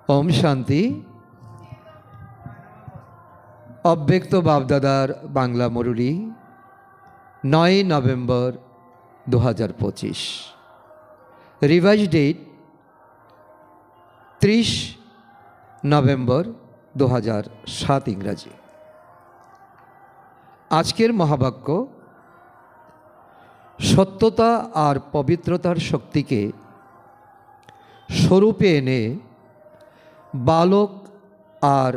ওম শান্তি। অব্যক্ত বাপদাদার বাংলা মুরলী 9 নভেম্বর 2025। রিভাইজ ডেট 30 নভেম্বর 2007 ইংরাজি। আজকের মহাবাক্য সত্যতা আর পবিত্রতার শক্তিকে স্বরূপে এনে বালক আর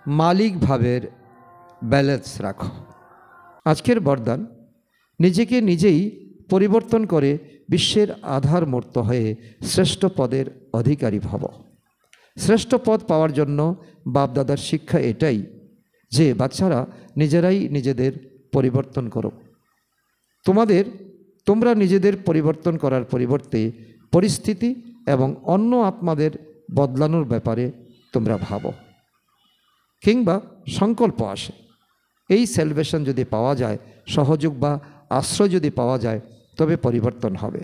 মালিক ভাবের ব্যালেন্স রাখো। আজকের বরদান, নিজেকে নিজেই পরিবর্তন করে বিশ্বের আধার মূর্ত হয়ে শ্রেষ্ঠ পদের অধিকারী ভব। শ্রেষ্ঠ পদ পাওয়ার জন্য বাপদাদার শিক্ষা এটাই যে বাচ্চারা নিজেরাই নিজেদের পরিবর্তন করো। তোমরা নিজেদের পরিবর্তন করার পরিবর্তে পরিস্থিতি এবং অন্য আত্মাদের বদলানোর ব্যাপারে তোমরা ভাবো, কিংবা সংকল্প আসে। এই সেলভেশন যদি পাওয়া যায়, সহযোগ বা আশ্রয় যদি পাওয়া যায়, তবে পরিবর্তন হবে।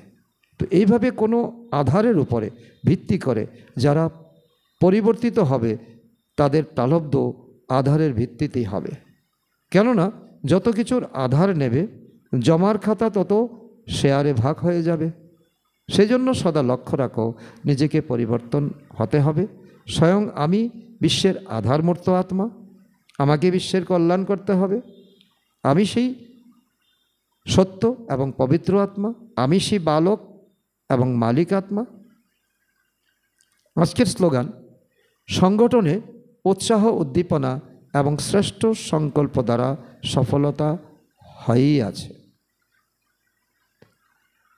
তো এইভাবে কোনো আধারের উপরে ভিত্তি করে যারা পরিবর্তিত হবে, তাদের প্রালব্ধ আধারের ভিত্তিতেই হবে। কেননা যত কিছুর আধার নেবে, জমার খাতা তত শেয়ারে ভাগ হয়ে যাবে। সেজন্য সদা লক্ষ্য রাখো, নিজেকে পরিবর্তন হতে হবে। স্বয়ং আমি বিশ্বের আধারমূর্ত আত্মা, আমাকে বিশ্বের কল্যাণ করতে হবে। আমি সেই সত্য এবং পবিত্র আত্মা, আমি সেই বালক এবং মালিক আত্মা। আজকের স্লোগান, সংগঠনে উৎসাহ উদ্দীপনা এবং শ্রেষ্ঠ সংকল্প দ্বারা সফলতা হয়েই আছে।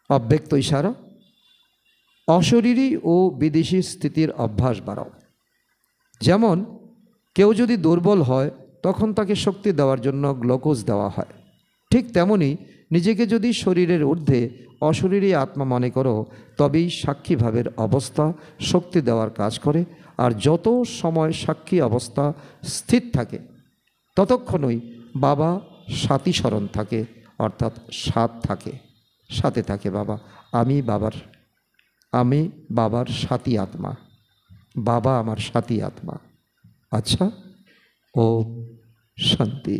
অব্যক্ত ইশারা, অশরীরী ও বিদেশি স্থিতির অভ্যাস বাড়াও। যেমন কেউ যদি দুর্বল হয়, তখন তাকে শক্তি দেওয়ার জন্য গ্লুকোজ দেওয়া হয়। ঠিক তেমনি নিজেকে যদি শরীরের ঊর্ধ্বে অশরীরী আত্মা মনে করো, তবেই সাক্ষী ভাবের অবস্থা শক্তি দেওয়ার কাজ করে। আর যত সময় সাক্ষী অবস্থা স্থির থাকে, ততক্ষণই বাবা সাথী স্মরণ থাকে, অর্থাৎ সাথে থাকে বাবা। আমি বাবার সাথী আত্মা, বাবা আমার সাথী আত্মা। আচ্ছা, ওম শান্তি।